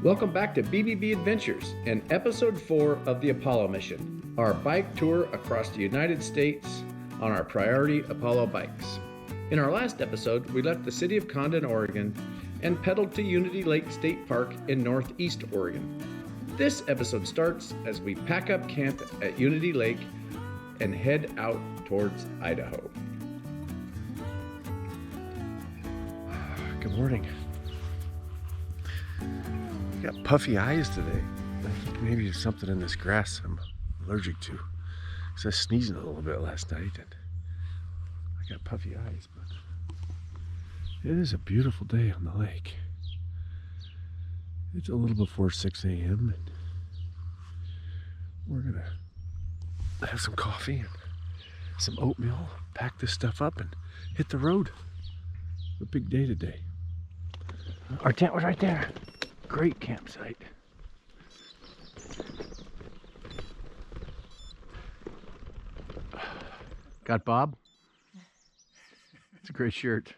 Welcome back to BBB Adventures and episode 4 of the Apollo mission, our bike tour across the United States on our Priority Apollo bikes. In our last episode, we left the city of Condon, Oregon, and pedaled to Unity Lake State Park in Northeast Oregon. This episode starts as we pack up camp at Unity Lake and head out towards Idaho. Good morning. I got puffy eyes today. I think maybe there's something in this grass I'm allergic to. Because I was sneezing a little bit last night and I got puffy eyes, but it is a beautiful day on the lake. It's a little before 6 a.m. and we're gonna have some coffee and some oatmeal, pack this stuff up and hit the road. A big day today. Our tent was right there. Great campsite. Got Bob? It's a great shirt.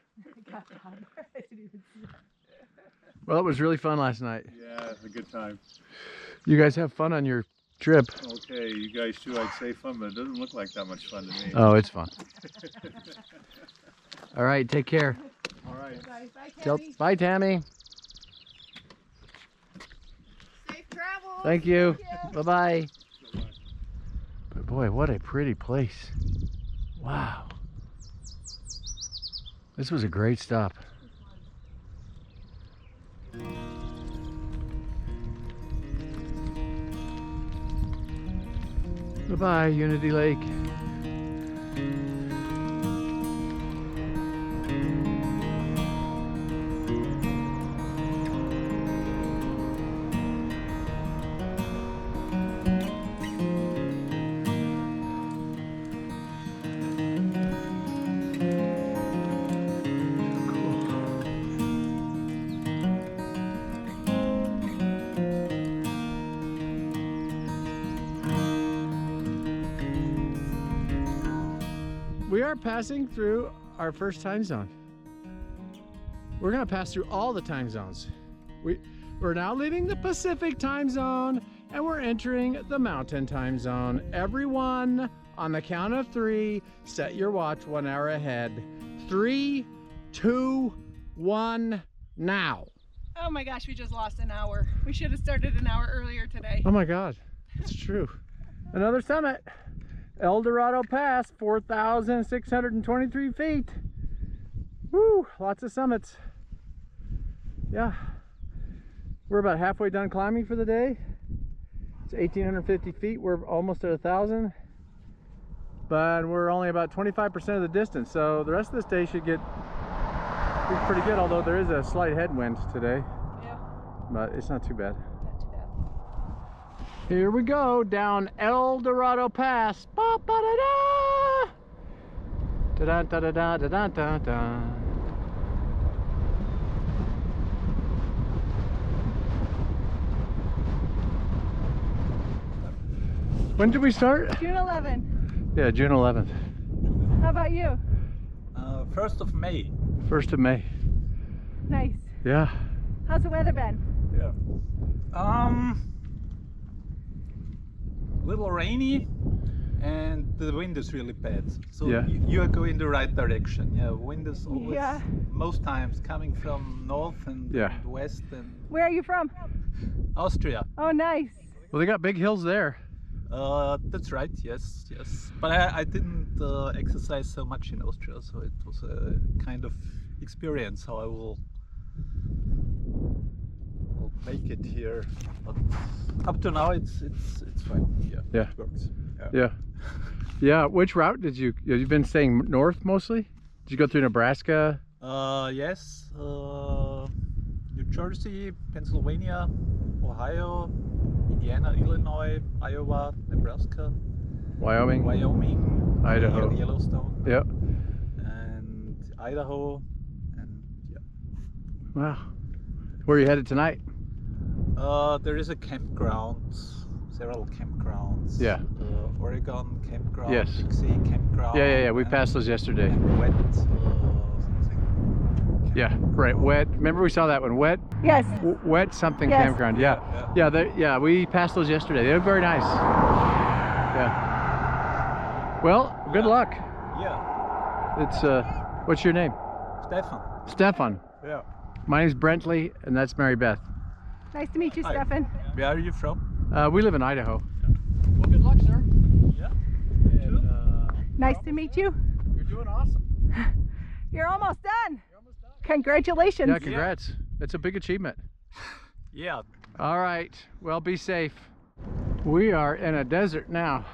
Got Bob. I didn't even see that. Well, it was really fun last night. Yeah, it's a good time. You guys have fun on your trip. Okay, you guys too, I'd say fun, but it doesn't look like that much fun to me. Oh, it's fun. All right, take care. All right. Bye, Tammy. Bye, Tammy. Safe travels. Thank you. Thank you. Bye-bye. But boy, what a pretty place. Wow. This was a great stop. Goodbye, Unity Lake. We are passing through our first time zone. We're gonna pass through all the time zones. We're now leaving the Pacific time zone and we're entering the Mountain time zone. Everyone, on the count of 3, set your watch 1 hour ahead. 3, 2, 1, now. Oh my gosh, we just lost an hour. We should have started an hour earlier today. Oh my God, it's true. Another summit. El Dorado Pass, 4,623 feet. Woo, lots of summits. Yeah, we're about halfway done climbing for the day. It's 1,850 feet. We're almost at 1,000, but we're only about 25% of the distance. So the rest of this day should get pretty good, although there is a slight headwind today. Yeah. But it's not too bad. Not too bad. Here we go, down El Dorado Pass. Ba ba da da. Da da da da da da da da. When did we start? June 11th. Yeah, June 11th. How about you? 1st of May. 1st of May. Nice. Yeah. How's the weather been? Yeah. Little rainy, and the wind is really bad. So Yeah. you are going the right direction. Yeah, wind is always Yeah. most times coming from north and, Yeah. and west and Where are you from? Austria. Oh, nice. Well, they got big hills there. That's right. Yes, yes. But I didn't exercise so much in Austria, so it was a kind of experience how I will make it here. But up to now, it's fine. Yeah. Yeah. It works. Yeah. Yeah. Which route did you? You've been staying north mostly. Did you go through Nebraska? Yes. New Jersey, Pennsylvania, Ohio, Indiana, Illinois, Iowa, Nebraska, Wyoming. Idaho. Yellowstone. Yeah. And Idaho, and yeah. Wow. Where are you headed tonight? There is a campground, several campgrounds. Yeah. Oregon campground, Yes. Big Sea campground. Yeah. We passed those yesterday. And wet something Yeah, right. Wet. Remember we saw that one. Wet. Yes. Wet something Yes. campground. Yeah. Yeah. We passed those yesterday. They were very nice. Yeah. Well, good luck. Yeah. It's what's your name? Stefan. Stefan. Yeah. My name's Brentley, and that's Mary Beth. Nice to meet you, Hi. Stefan. Where are you from? We live in Idaho. Well, good luck, sir. Yeah. And, Nice to meet you. you're doing awesome. You're almost done. Congratulations. Yeah, congrats. It's a big achievement. Yeah. All right. Well, be safe. We are in a desert now.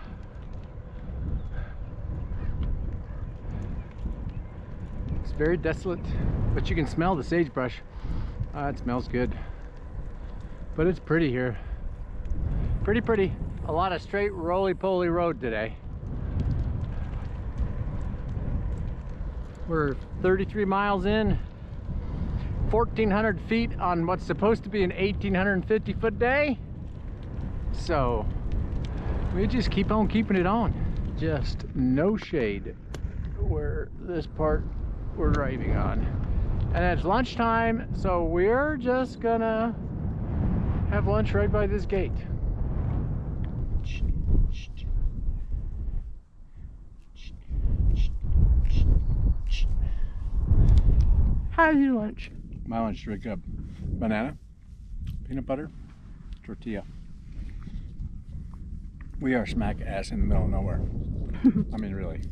It's very desolate, but you can smell the sagebrush. It smells good. But it's pretty here. Pretty. A lot of straight roly-poly road today. We're 33 miles in, 1,400 feet on what's supposed to be an 1,850 foot day. So we just keep on keeping it on. Just no shade where this part we're driving on. And it's lunchtime, so we're just gonna have lunch right by this gate. How's your lunch? My lunch, drink up banana, peanut butter, tortilla. We are smack ass in the middle of nowhere. I mean, really.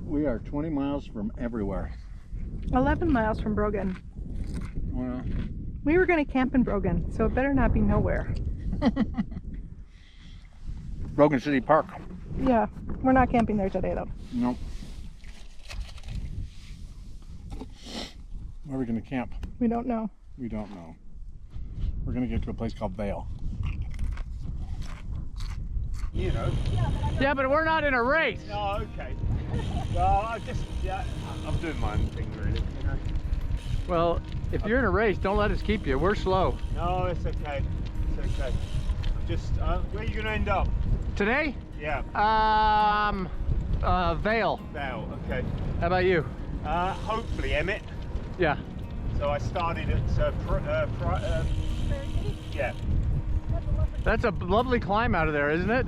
We are 20 miles from everywhere. 11 miles from Brogan. Well, We were going to camp in Brogan, so it better not be nowhere. Brogan City Park. Yeah, we're not camping there today though. Nope. Where are we going to camp? We don't know. We don't know. We're going to get to a place called Vale. You know. Yeah, but we're not in a race. Oh, okay. Well, I'm doing my own thing, really. You know. Well, if you're in a race, don't let us keep you. We're slow. No, it's okay. It's okay. I'm just. Where are you going to end up? Today? Yeah. Vale. Vale. Okay. How about you? Hopefully, Emmett. Yeah. So I started at. Yeah. That's a lovely climb out of there, isn't it?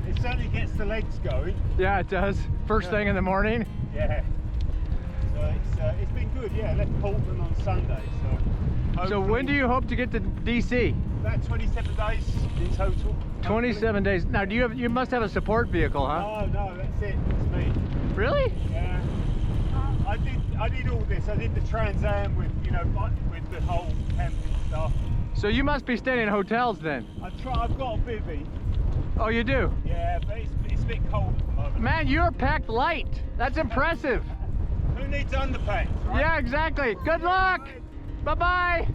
It certainly gets the legs going. Yeah, it does. First thing in the morning. Yeah. So it's been good. Yeah. Left Portland on Sunday. So when do you hope to get to DC? About 27 days in total. 27 days. Now, you must have a support vehicle, huh? Oh no, that's it. It's me. Really? Yeah. I did all this. I did the Trans Am with with the whole camping stuff. So you must be staying in hotels then. I've got a bivvy. Oh, you do? Yeah, but it's a bit cold at the moment. Man, you're packed light. That's impressive. Who needs underpants, right? Yeah, exactly. Good luck. Bye-bye.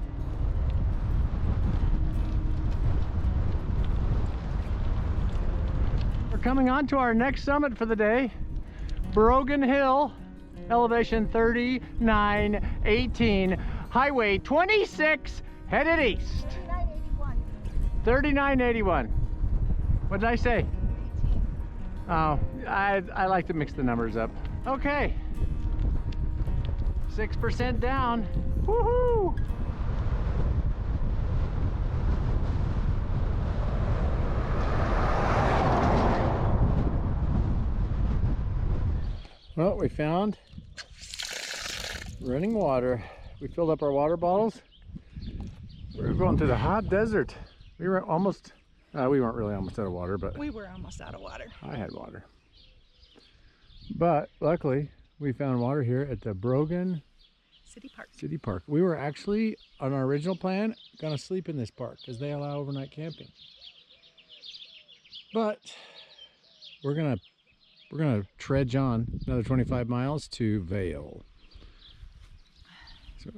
We're coming on to our next summit for the day. Brogan Hill, elevation 3918, highway 26, headed east. 3981. What did I say? 18. Oh, I like to mix the numbers up. Okay. 6% down. Woohoo! Well, we found running water. We filled up our water bottles. We were going through the hot desert. We were almost, we weren't really almost out of water, but We were almost out of water. I had water. But luckily, we found water here at the Brogan City Park. We were actually, on our original plan, gonna sleep in this park because they allow overnight camping. But we're gonna trudge on another 25 miles to Vale. So,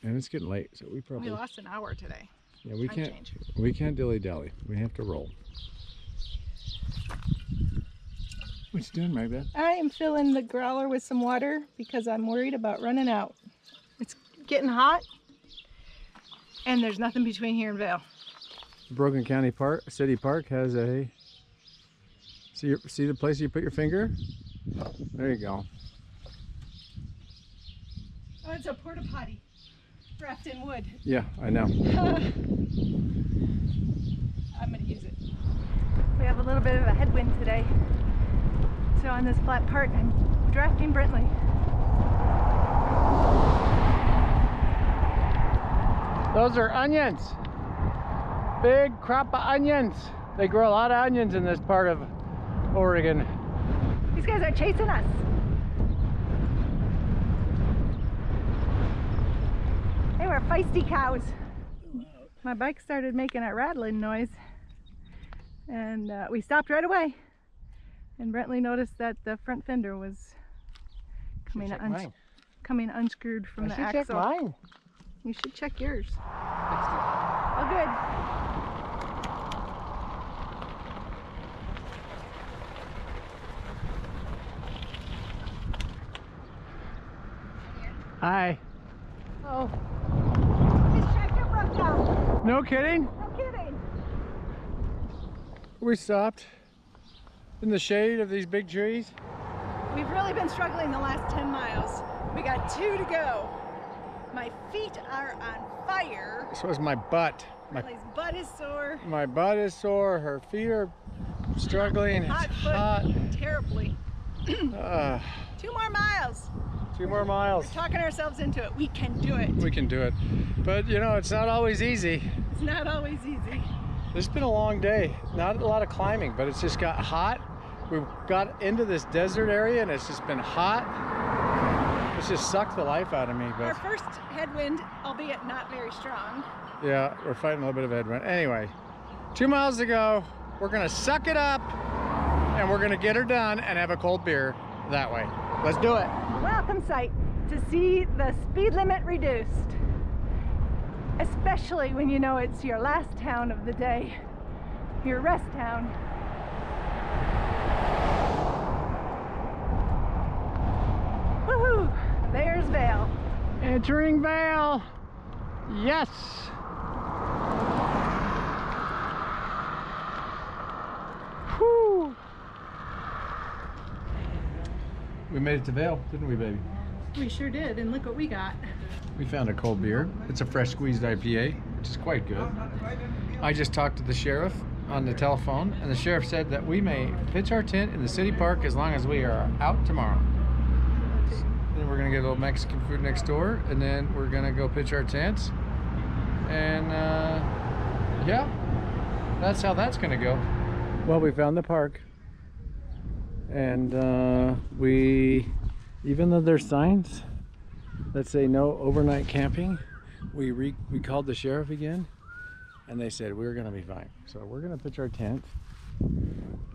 and it's getting late, so we probably We lost an hour today. yeah we Time can't change. we can't dilly-dally. We have to roll. What you doing, Magda? I am filling the growler with some water because I'm worried about running out. It's getting hot and there's nothing between here and Vale. Brogan County City Park has a See the place you put your finger? There you go. Oh, it's a porta potty wrapped in wood. Yeah, I know. I'm gonna use it. We have a little bit of a headwind today. So on this flat part, I'm drafting Brentley. Those are onions. Big crop of onions. They grow a lot of onions in this part of Oregon. These guys are chasing us. They were feisty cows. My bike started making a rattling noise, and we stopped right away. And Brentley noticed that the front fender was coming unscrewed from the axle. Check mine. You should check yours. Oh, good. Hi. Oh. His tractor broke down. No kidding? No kidding. We stopped in the shade of these big trees. We've really been struggling the last 10 miles. We got 2 to go. My feet are on fire. So is my butt. Brentley's butt is sore. My butt is sore. Her feet are struggling. Hot It's foot hot. terribly. 2 more miles. 2 more miles. Talking ourselves into it. We can do it. We can do it. But you know, it's not always easy. It's not always easy. It's been a long day. Not a lot of climbing, but it's just got hot. We got into this desert area and it's just been hot. It's just sucked the life out of me. But Our first headwind, albeit not very strong. yeah, we're fighting a little bit of headwind. Anyway, 2 miles to go. We're gonna suck it up and we're gonna get her done and have a cold beer that way. Let's do it. Welcome sight to see the speed limit reduced. Especially when you know it's your last town of the day. Your rest town. Woohoo! There's Vale. Entering Vale. Yes. Whew. We made it to Vale, didn't we, baby? We sure did, and look what we got. We found a cold beer. It's a fresh squeezed IPA, which is quite good. I just talked to the sheriff on the telephone, and the sheriff said that we may pitch our tent in the city park as long as we are out tomorrow. Then we're gonna get a little Mexican food next door, and then we're gonna go pitch our tents. And yeah, that's how that's gonna go. Well, we found the park, and even though there's signs that say no overnight camping, we called the sheriff again, and they said we're gonna be fine. So we're gonna pitch our tent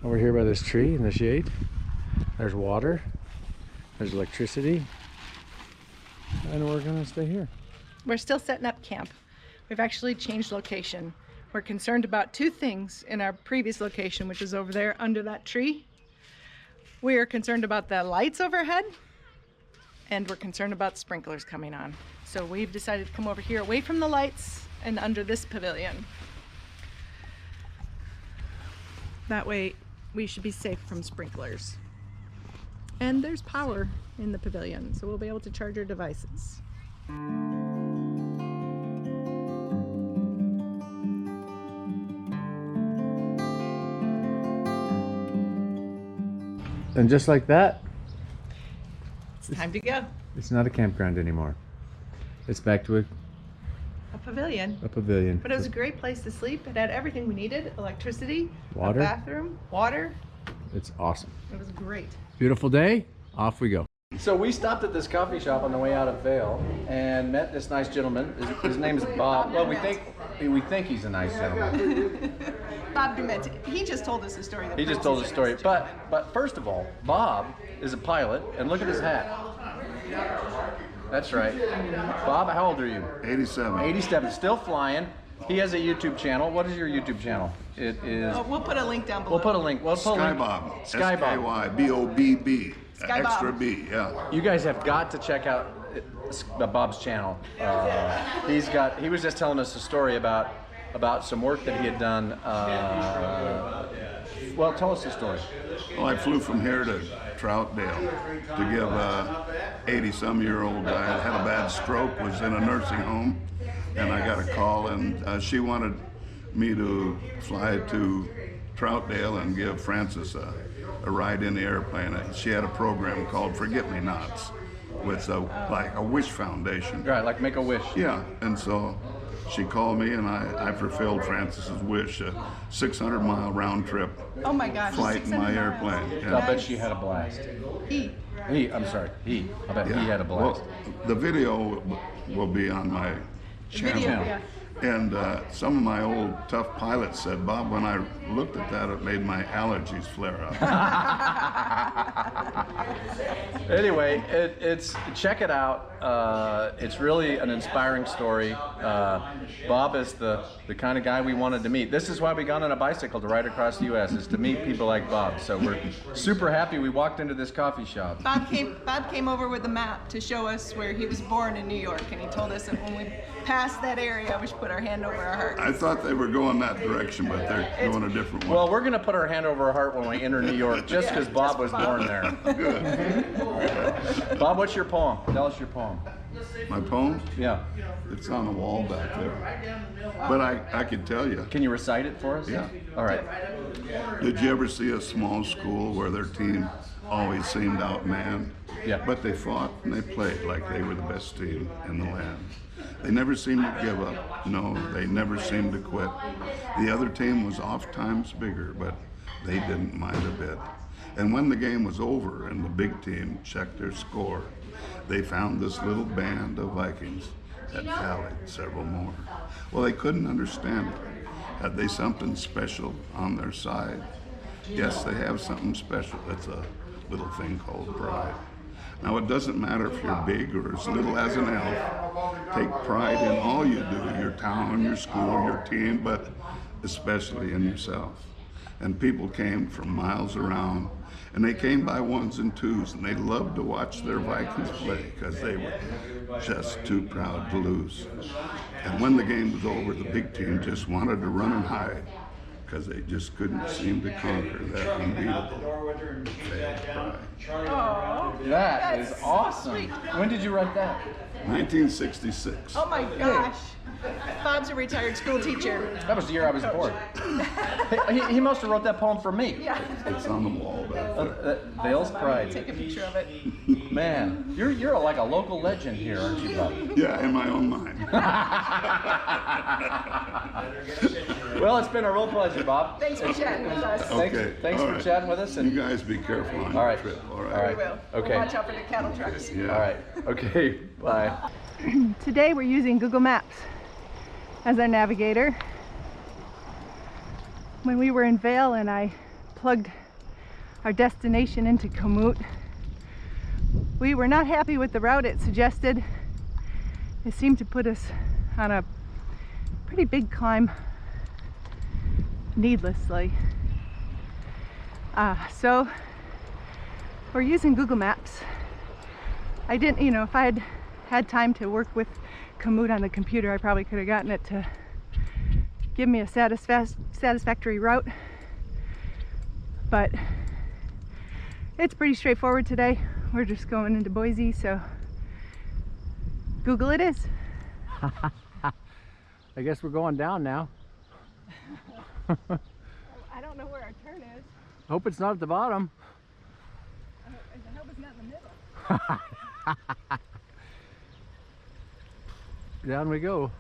over here by this tree in the shade. There's water, there's electricity, and we're gonna stay here. We're still setting up camp. We've actually changed location. We're concerned about 2 things in our previous location, which is over there under that tree. We are concerned about the lights overhead, and we're concerned about sprinklers coming on. So we've decided to come over here away from the lights and under this pavilion. That way we should be safe from sprinklers. And there's power in the pavilion, so we'll be able to charge our devices. And just like that, It's time to go. it's not a campground anymore. It's back to A pavilion. a pavilion. But it was a great place to sleep. It had everything we needed: electricity, Water. a bathroom, water. It's awesome. It was great. Beautiful day, off we go. So we stopped at this coffee shop on the way out of Vale and met this nice gentleman. His name is Bob. Well, we think he's a nice gentleman. Bob Dumet. He just told us a story. He just told us a story. But first of all, Bob is a pilot, and look at his hat. That's right. Bob, how old are you? 87. 87. Still flying. He has a YouTube channel. What is your YouTube channel? It is. Oh, we'll put a link down below. We'll put a link. Skybob. Skybob. Skybobb. Skybob. Extra B, yeah. You guys have got to check out Bob's channel. He was just telling us a story about some work that he had done Well, tell us the story. Well, I flew from here to Troutdale to give a 80-some-year-old guy that had a bad stroke, was in a nursing home, and I got a call, and she wanted me to fly to Troutdale and give Frances a ride in the airplane. She had a program called Forget-Me-Nots with like a wish foundation. Right, like make a wish. Yeah, and so she called me, and I fulfilled Frances's wish, a 600-mile round trip Oh my gosh. flight in my 600 airplane. miles. Yeah. I bet she had a blast. He. I bet he had a blast. Well, the video will be on my channel. Video, yeah. And some of my old tough pilots said, Bob, when I looked at that, it made my allergies flare up. Anyway, it's check it out. It's really an inspiring story. Bob is the kind of guy we wanted to meet. This is why we got on a bicycle to ride across the U.S. is to meet people like Bob. So we're super happy we walked into this coffee shop. Bob came over with a map to show us where he was born in New York, and he told us that when we passed that area, we should put our hand over our heart. I thought they were going that direction, but they're going a different one. Well, we're going to put our hand over our heart when we enter New York, just because Bob was born there. Good. Bob, what's your poem? Tell us your poem. My poem? Yeah. It's on the wall back there. But I could tell you. Can you recite it for us? Yeah. All right. Did you ever see a small school where their team always seemed outmanned? Yeah. But they fought and they played like they were the best team in the land. They never seemed to give up. No, they never seemed to quit. The other team was oft times bigger, but they didn't mind a bit. And when the game was over and the big team checked their score, they found this little band of Vikings had tallied several more. Well, they couldn't understand it. Had they something special on their side? Yes, they have something special. It's a little thing called pride. Now, it doesn't matter if you're big or as little as an elf. Take pride in all you do, your town, your school, your team, but especially in yourself. And people came from miles around, and they came by ones and twos, and they loved to watch their Vikings play because they were just too proud to lose. And when the game was over, the big team just wanted to run and hide because they just couldn't seem to conquer that unbeatable failed pride. That is awesome. Sweet. When did you write that? 1966. Oh my gosh. Bob's a retired school teacher. That was the year I was born. He must have wrote that poem for me. Yeah. It's on the wall back there. Vale's Pride. Take a picture of it. Man, you're like a local legend here, aren't you, Bob? Yeah, in my own mind. Well, it's been a real pleasure, Bob. Thanks for chatting with us. Okay. Thanks all for right. chatting with us. You And guys be careful on all your right. trip. All All right. right. We will. Okay. We'll watch out for the cattle trucks. Yeah. All right. Okay. Bye. Today we're using Google Maps as our navigator. When we were in Vale and I plugged our destination into Komoot, we were not happy with the route it suggested. It seemed to put us on a pretty big climb needlessly. So we're using Google Maps. I didn't, if I had time to work with Komoot on the computer, I probably could have gotten it to give me a satisfactory route. But it's pretty straightforward today. We're just going into Boise, so Google it is. I guess we're going down now. I don't know where our turn is. Hope it's not at the bottom. I hope it's not in the middle. Down we go.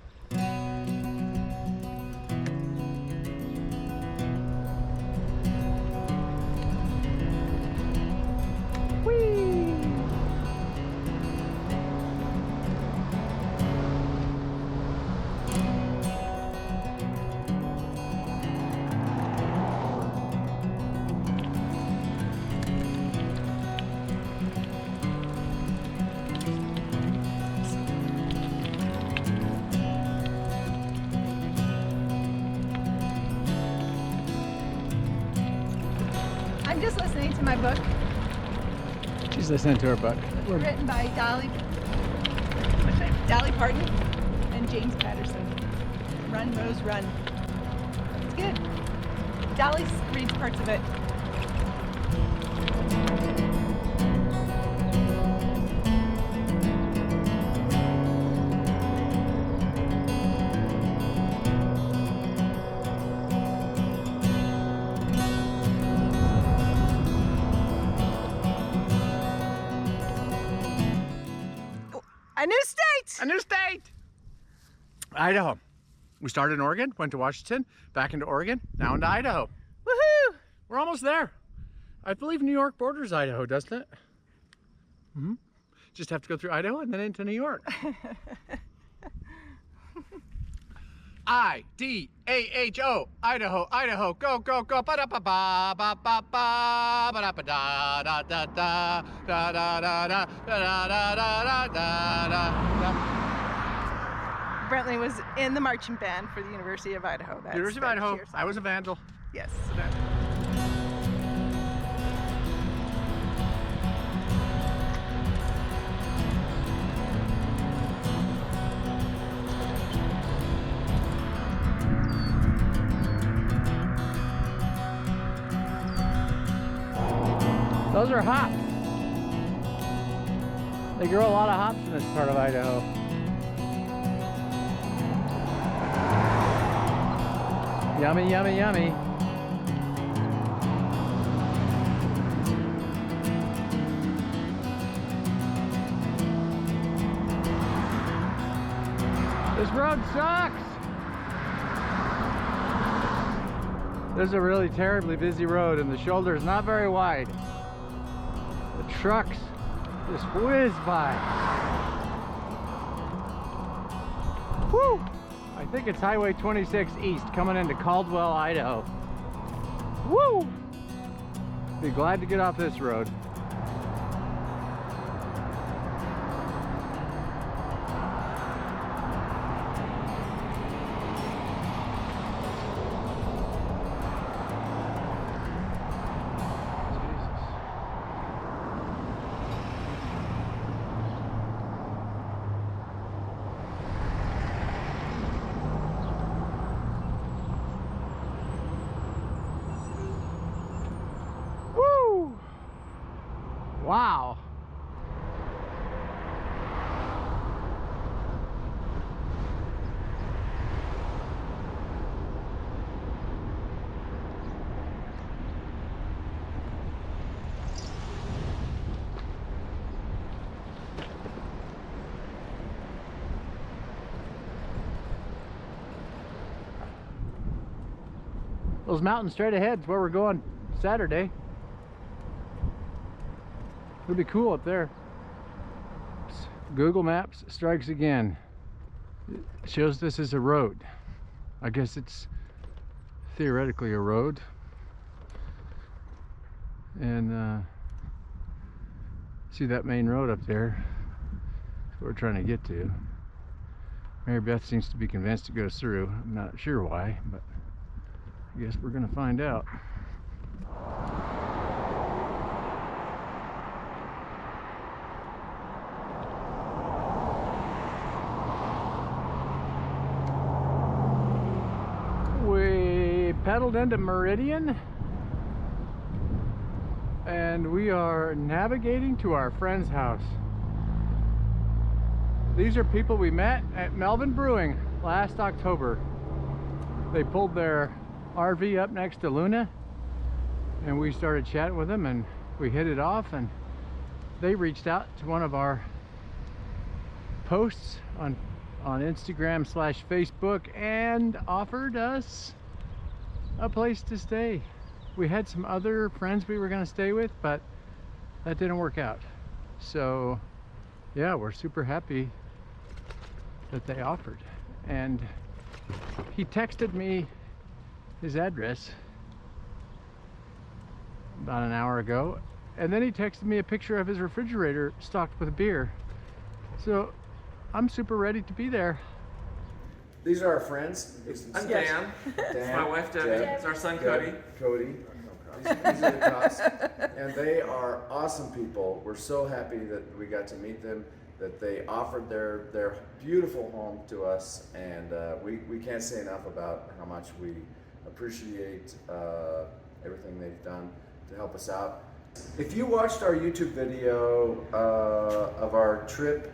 I'm just listening to my book, She's listening to her book. written by Dolly Parton and James Patterson. Run, Rose, Run. It's good. Dolly reads parts of it. A new state! A new state! Idaho. We started in Oregon, went to Washington, back into Oregon, now into Idaho. Woohoo! We're almost there. I believe New York borders Idaho, doesn't it? Mm-hmm. Just have to go through Idaho and then into New York. I-D-A-H-O, Idaho, Idaho, go, go, go, ba-da-ba-ba, ba-da-ba-da, da-da-da-da, da-da-da-da-da-da-da-da. Brentley was in the marching band for the University of Idaho. That's University of Idaho, I was a vandal. Yes. Those are hops. They grow a lot of hops in this part of Idaho. Yummy, yummy, yummy. This road sucks. This is a really terribly busy road and the shoulder is not very wide. The trucks just whiz by. Woo! I think it's Highway 26 East coming into Caldwell, Idaho. Woo! Be glad to get off this road. Wow. Those mountains straight ahead is where we're going Saturday. It'll be cool up there. Google Maps strikes again. It shows this as a road. I guess it's theoretically a road. And see that main road up there? That's what we're trying to get to. Mary Beth seems to be convinced it goes through. I'm not sure why, but I guess we're gonna find out. Pedaled into Meridian and we are navigating to our friend's house. These are people we met at Melvin Brewing last October. They pulled their RV up next to Luna and we started chatting with them and we hit it off, and they reached out to one of our posts on Instagram/Facebook and offered us a place to stay. We had some other friends we were going to stay with, but that didn't work out. So yeah, we're super happy that they offered. And he texted me his address about an hour ago, and then he texted me a picture of his refrigerator stocked with beer. So I'm super ready to be there. These are our friends. I'm Dan. It's my wife Debbie. It's our son Cody. Cody. These are the cops. And they are awesome people. We're so happy that we got to meet them, that they offered their beautiful home to us, and we can't say enough about how much we appreciate everything they've done to help us out. If you watched our YouTube video of our trip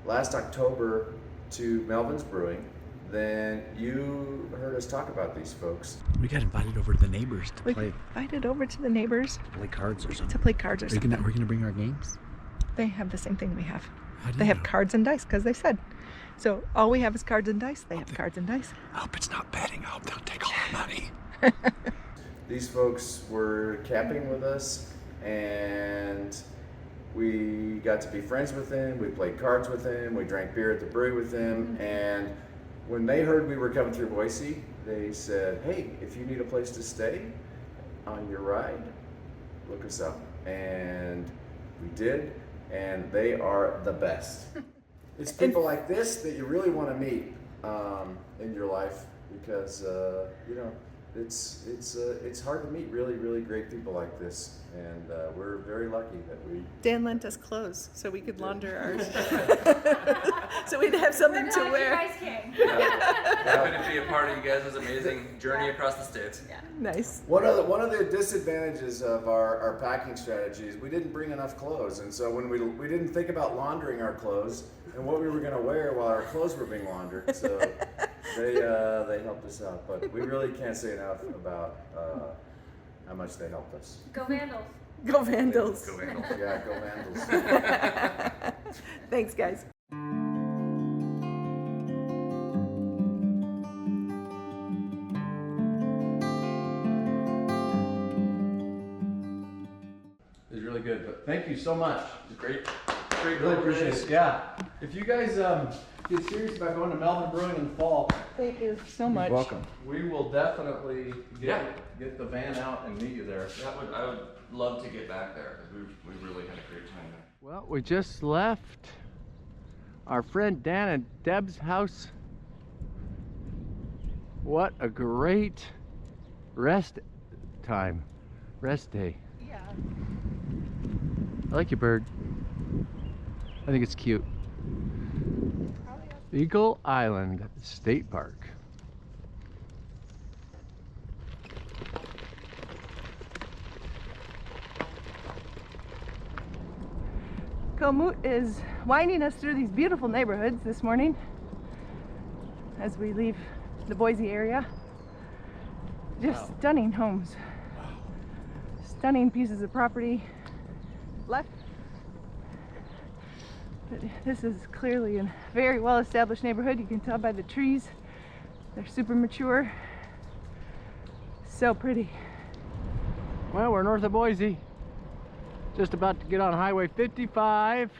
last October to Melvin's Brewing, then you heard us talk about these folks. We got invited over to the neighbors to We invited over to the neighbors play cards or something. to play cards or something. We're gonna bring our games? They have the same thing we have. How do They you have know? cards and dice because they said. So all we have is cards and dice. They have cards and dice. I hope it's not betting. I hope they'll take all our money. These folks were camping with us, and we got to be friends with them. We played cards with them. We drank beer at the brewery with them. And when they heard we were coming through Boise, they said, hey, if you need a place to stay on your ride, look us up. And we did, and they are the best. It's people like this that you really want to meet in your life, because you know, it's hard to meet really great people like this, and we're very lucky that we. Dan lent us clothes so we could launder ours. So we'd have something to wear. Happy to be a part of you guys' amazing journey across the states. Nice. One of the disadvantages of our packing strategy is we didn't bring enough clothes, and so when we didn't think about laundering our clothes and what we were going to wear while our clothes were being laundered, so they helped us out. But we really can't say enough about how much they helped us. Go Vandals. Go Vandals. Go Vandals. Yeah, go Vandals. Thanks, guys. It was really good, but thank you so much. Great Really appreciate it. Yeah. If you guys get serious about going to Melvin Brewing in the fall, Thank you so much. you're welcome. We will definitely get the van out and meet you there. I would love to get back there because we really had a great time there. Well, we just left our friend Dan and Deb's house. What a great rest day. Yeah. I like your bird. I think it's cute. Eagle Island State Park. Komoot is winding us through these beautiful neighborhoods this morning as we leave the Boise area. Just stunning homes. Stunning pieces of property left. But this is clearly a very well established neighborhood. You can tell by the trees. They're super mature. So pretty. Well, we're north of Boise. Just about to get on Highway 55,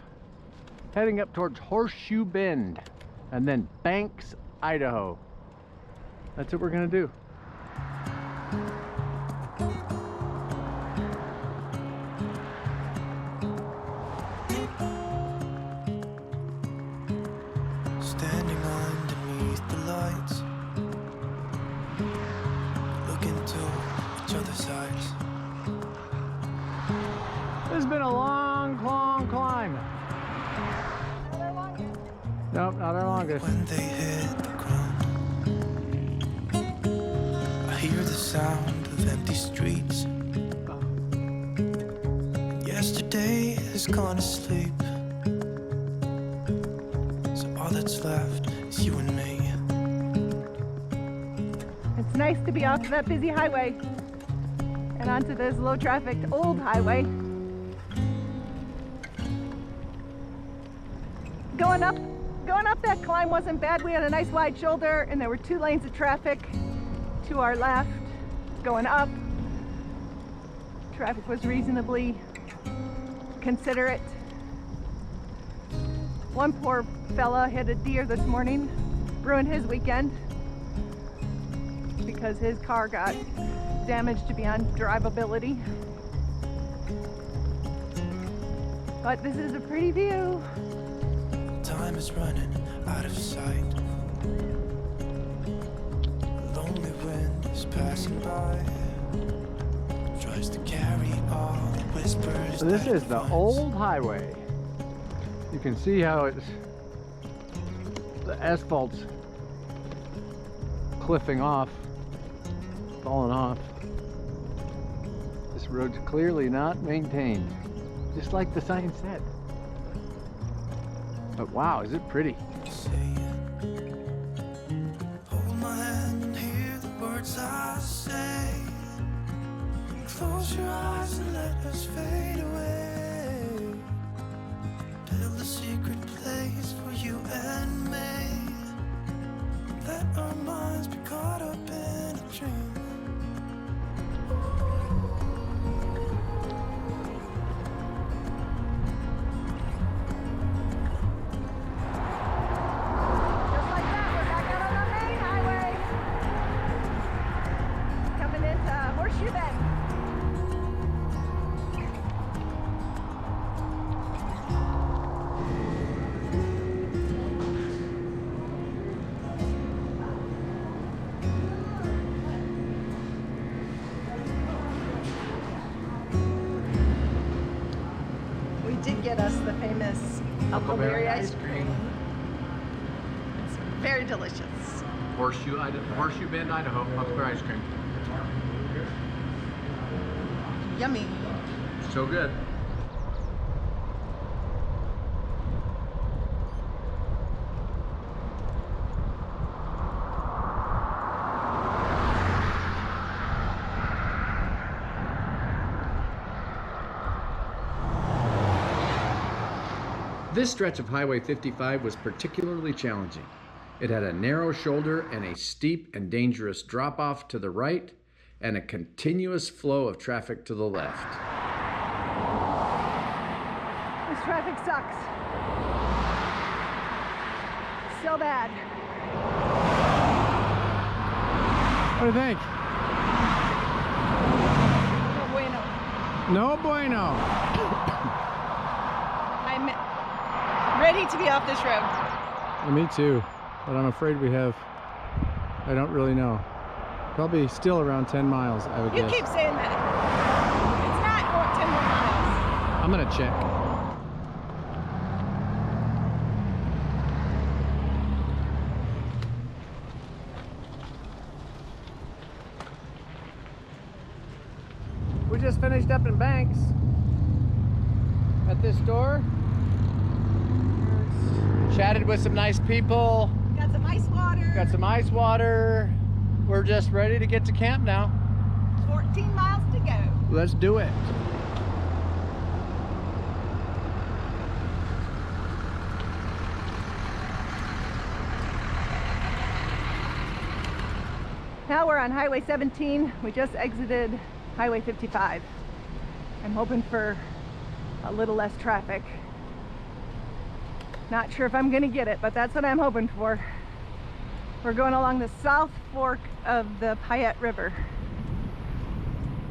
heading up towards Horseshoe Bend, and then Banks, Idaho. That's what we're gonna do. Standing underneath the lights, looking to each other's eyes. This has been a long climb. Nope, not our longest. When they hit the ground, I hear the sound of empty streets. Yesterday has gone to sleep, so all that's left is you and me. It's nice to be off of that busy highway and onto this low trafficked old highway. Going up that climb wasn't bad. We had a nice wide shoulder and there were 2 lanes of traffic to our left. Going up, traffic was reasonably considerate. One poor fella hit a deer this morning, ruined his weekend because his car got damaged beyond drivability. But this is a pretty view. Time is running out of sight. A lonely wind is passing by, tries to carry all the whispers. So this that is it the finds. old highway. You can see how it's the asphalt's cliffing off. fallen off. This road's clearly not maintained, just like the sign said. But wow, is it pretty. Hold my hand and hear the words I say. Close your eyes and let us fade away. Build a secret place for you and me. Let our minds be caught up in a dream. Did get us the famous Huckleberry ice cream. It's very delicious. Horseshoe Bend, Idaho, Huckleberry ice cream. Yummy. So good. This stretch of Highway 55 was particularly challenging. It had a narrow shoulder and a steep and dangerous drop-off to the right, and a continuous flow of traffic to the left. This traffic sucks. So bad. What do you think? No bueno. No bueno. I'm ready to be off this road. Me too, but I'm afraid I don't really know. Probably still around 10 miles, I would You guess. keep saying that. It's not 10 more miles. I'm gonna check. We just finished up in Banks at this store. Chatted with some nice people. Got some ice water. Got some ice water. We're just ready to get to camp now. 14 miles to go. Let's do it. Now we're on Highway 17. We just exited Highway 55. I'm hoping for a little less traffic. Not sure if I'm gonna get it, but that's what I'm hoping for. We're going along the South Fork of the Payette River.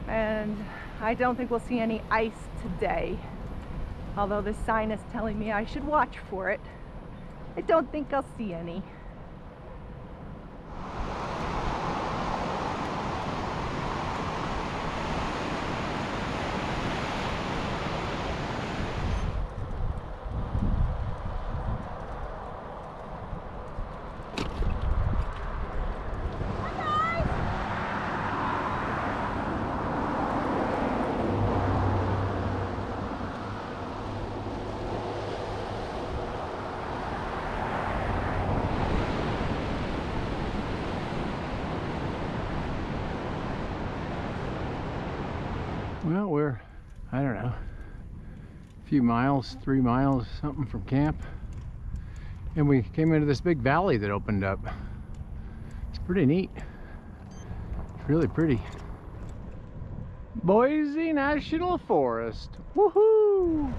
And I don't think we'll see any ice today. Although this sign is telling me I should watch for it. I don't think I'll see any. Well, we're, I don't know, a few miles, 3 miles, something from camp. And we came into this big valley that opened up. It's pretty neat. It's really pretty. Boise National Forest. Woohoo!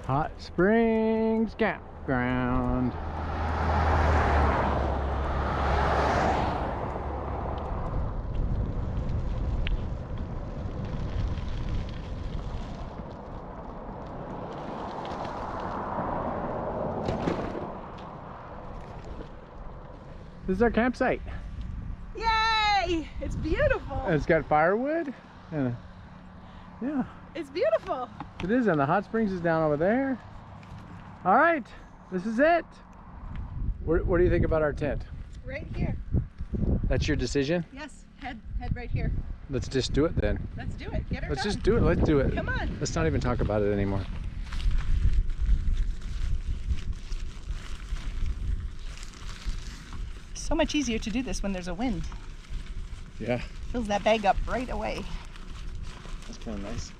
Hot Springs Campground. This is our campsite. Yay! It's beautiful. It's got firewood and yeah. It's beautiful. It is, and the hot springs is down over there. All right, this is it. What do you think about our tent? Right here. That's your decision? Yes, head right here. Let's just do it then. Let's do it. Get her Let's done. just do it. Let's do it. Come on. Let's not even talk about it anymore. So much easier to do this when there's a wind. Yeah, Fills that bag up right away. that's kind of nice.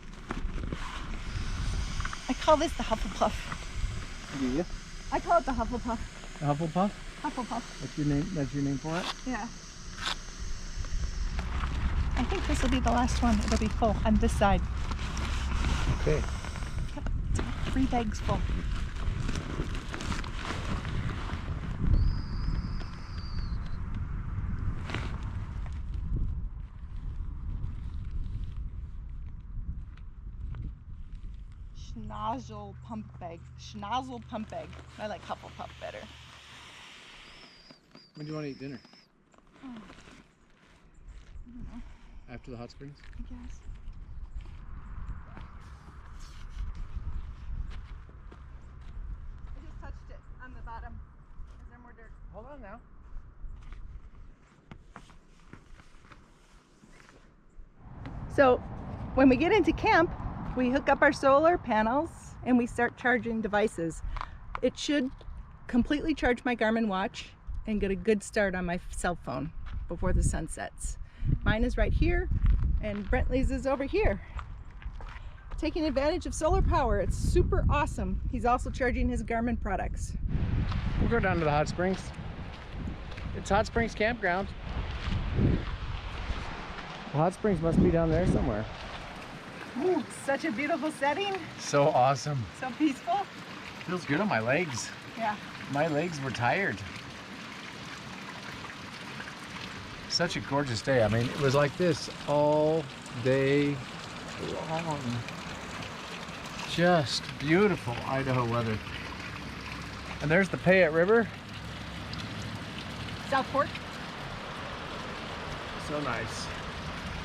I call this the Hufflepuff. Do you? I call it the Hufflepuff. Hufflepuff? Hufflepuff. That's your name. That's your name for it. Yeah. I think this will be the last one. It'll be full on this side. Okay. Yep. 3 bags full. Schnozzle pump bag. Schnozzle pump bag. I like Hufflepuff better. When do you want to eat dinner? Oh, I don't know. After the hot springs? I guess. I just touched it on the bottom. Is there more dirt? Hold on now. So when we get into camp, we hook up our solar panels and we start charging devices. It should completely charge my Garmin watch and get a good start on my cell phone before the sun sets. Mine is right here and Brentley's is over here. Taking advantage of solar power, it's super awesome. He's also charging his Garmin products. We'll go down to the hot springs. It's Hot Springs Campground. The hot springs must be down there somewhere. Ooh, such a beautiful setting, So awesome. so peaceful. Feels good on my legs. Yeah. My legs were tired. Such a gorgeous day. I mean, it was like this all day long. Just beautiful Idaho weather. And there's the Payette River. South Fork. So nice.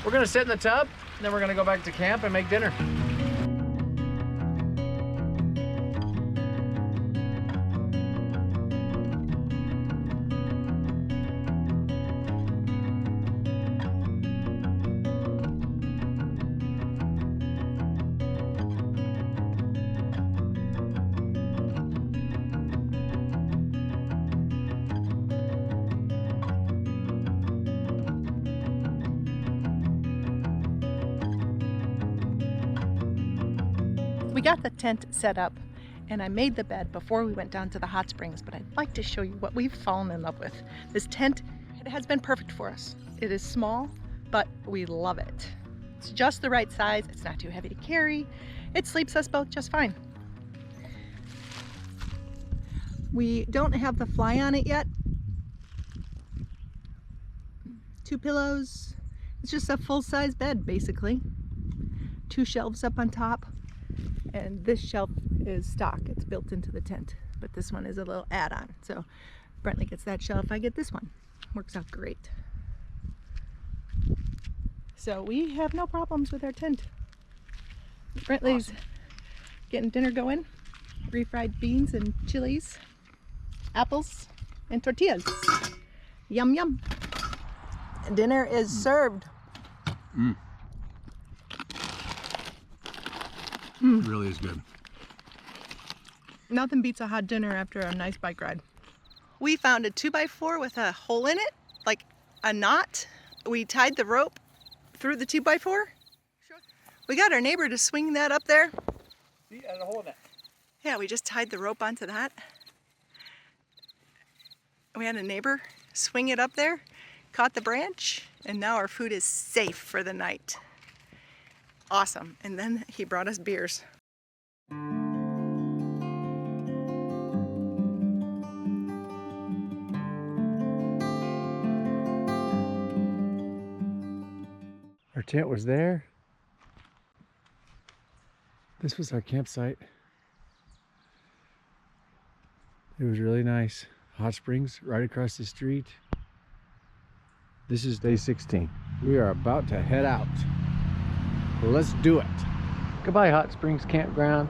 We're gonna sit in the tub, and then we're gonna go back to camp and make dinner. We got the tent set up and I made the bed before we went down to the hot springs, but I'd like to show you what we've fallen in love with. This tent, it has been perfect for us. It is small, but we love it. It's just the right size. It's not too heavy to carry. It sleeps us both just fine. We don't have the fly on it yet. 2 pillows. It's just a full-size bed, basically. 2 shelves up on top. And this shelf is stock. It's built into the tent. But this one is a little add-on. So Brentley gets that shelf, I get this one. Works out great. So we have no problems with our tent. Brentley's getting dinner going. Refried beans and chilies, apples, and tortillas. Yum, yum. Dinner is served. Really is good. Nothing beats a hot dinner after a nice bike ride. We found a 2x4 with a hole in it, like a knot. We tied the rope through the 2x4. We got our neighbor to swing that up there. See, and a hole in it. Yeah, we just tied the rope onto that. We had a neighbor swing it up there, caught the branch, and now our food is safe for the night. Awesome. And then he brought us beers. Our tent was there. This was our campsite. It was really nice. Hot springs right across the street. This is day 16. We are about to head out. Let's do it. Goodbye, Hot Springs Campground.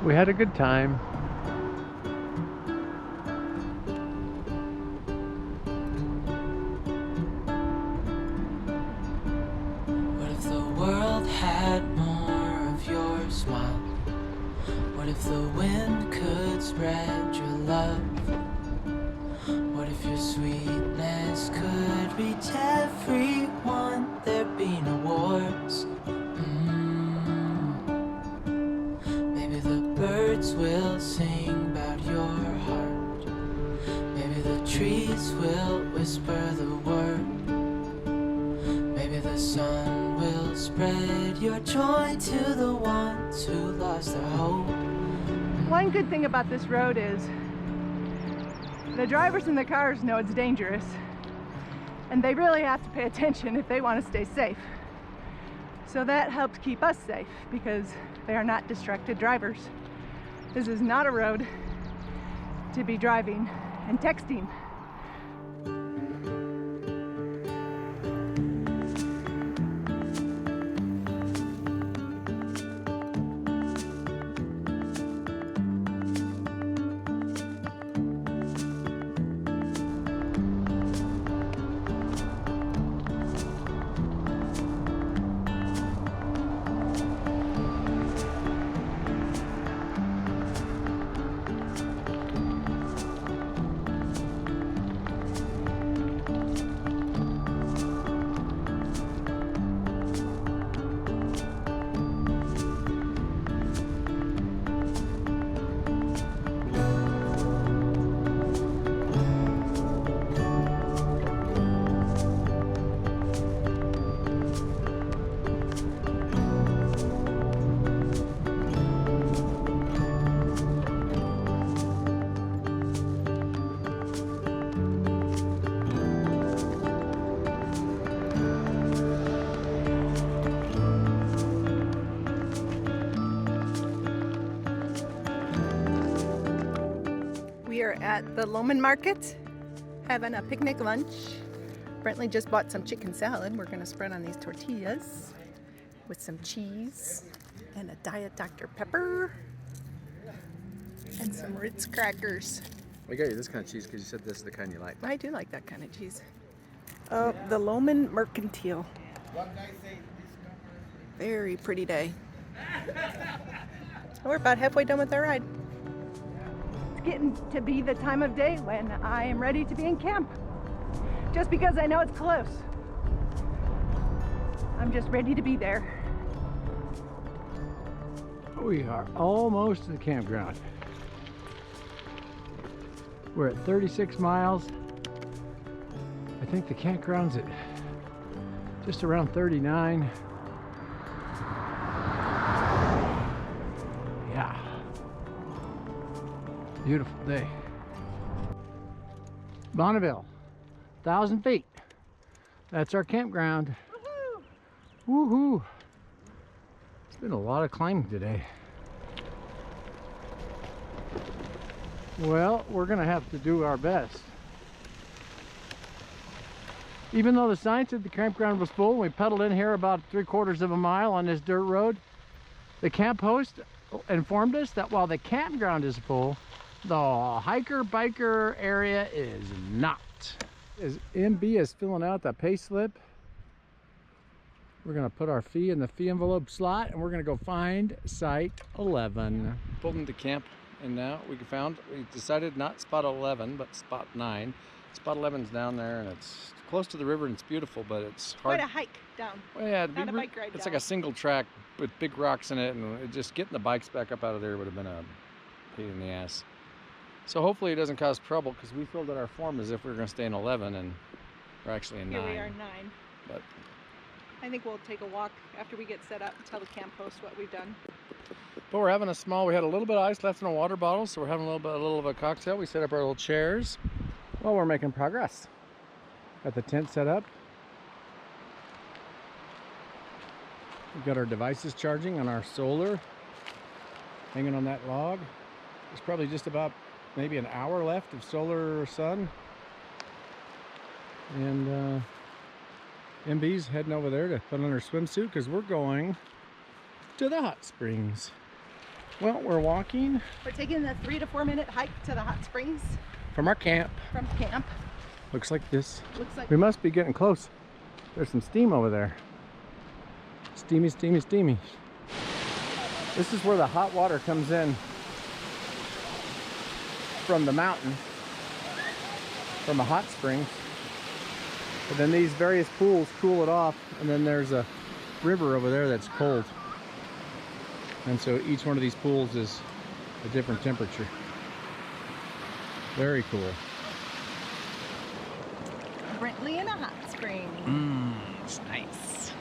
We had a good time. What if the world had more of your smile? What if the wind could spread your love? What if your sweetness could reach everyone? There'd be no wars. Maybe the birds will sing about your heart. Maybe the trees will whisper the word. Maybe the sun will spread your joy to the ones who lost their hope. One good thing about this road is the drivers in the cars know it's dangerous, and they really have to pay attention if they want to stay safe. So that helps keep us safe because they are not distracted drivers. This is not a road to be driving and texting. We are at the Loman Market having a picnic lunch. Brentley just bought some chicken salad. We're going to spread on these tortillas with some cheese and a Diet Dr. Pepper and some Ritz crackers. We got you this kind of cheese because you said this is the kind you like. I do like that kind of cheese. Oh, the Loman Mercantile. Very pretty day. We're about halfway done with our ride. It's getting to be the time of day when I am ready to be in camp. Just because I know it's close. I'm just ready to be there. We are almost to the campground. We're at 36 miles. I think the campground's at just around 39. Yeah. Beautiful day. Bonneville, 1,000 feet. That's our campground. Woohoo! Woohoo! It's been a lot of climbing today. Well, we're gonna have to do our best. Even though the sign said the campground was full, we pedaled in here about 3/4 of a mile on this dirt road. The camp host informed us that while the campground is full, the hiker-biker area is not. As MB is filling out the pay slip, we're gonna put our fee in the fee envelope slot and we're gonna go find site 11. Pulled into camp, and now we decided not spot 11 but spot 9. Spot 11's down there and it's close to the river and it's beautiful, but it's hard. Quite a hike down. Well, yeah, Not a bike ride it's down. like a single track with big rocks in it, and just getting the bikes back up out of there would have been a pain in the ass. So hopefully it doesn't cause trouble, because we filled out our form as if we were going to stay in 11 and we're actually in 9. Here we are 9. But I think we'll take a walk after we get set up and tell the camp host what we've done. we're having we had a little bit of ice left in a water bottle, so we're having a little of a cocktail. We set up our little chairs. Well, we're making progress. Got the tent set up. We've got our devices charging on our solar, hanging on that log. There's probably just about maybe an hour left of solar sun. And MB's heading over there to put on her swimsuit because we're going to the hot springs. Well, we're walking We're taking the 3 to 4 minute hike to the hot springs from our camp. from camp. Looks like this. Looks like We must be getting close. There's some steam over there. Steamy, steamy, steamy. This is where the hot water comes in from the mountain, from the hot springs. And then these various pools cool it off, and then there's a river over there that's cold. And so each one of these pools is a different temperature. Very cool. Brentley in a hot spring. It's nice.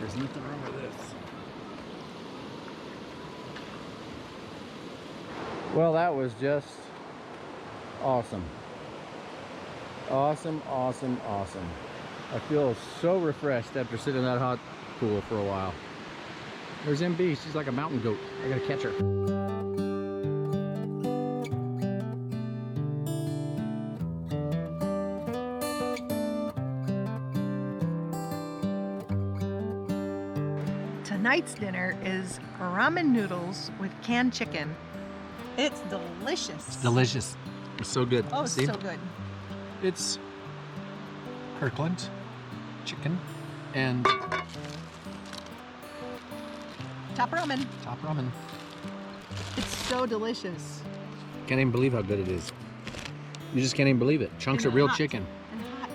There's nothing wrong with this. Well, that was just awesome. Awesome, awesome, awesome. I feel so refreshed after sitting in that hot pool for a while. There's MB, she's like a mountain goat. I gotta catch her. Tonight's dinner is ramen noodles with canned chicken. It's delicious. Delicious. It's so good. Oh, it's See? so good. It's Kirkland chicken and Top ramen. top ramen. It's so delicious. Can't even believe how good it is. You just can't even believe it. Chunks And of real hot. chicken. And hot.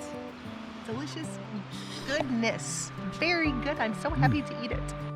Delicious goodness. Very good. I'm so happy to eat it.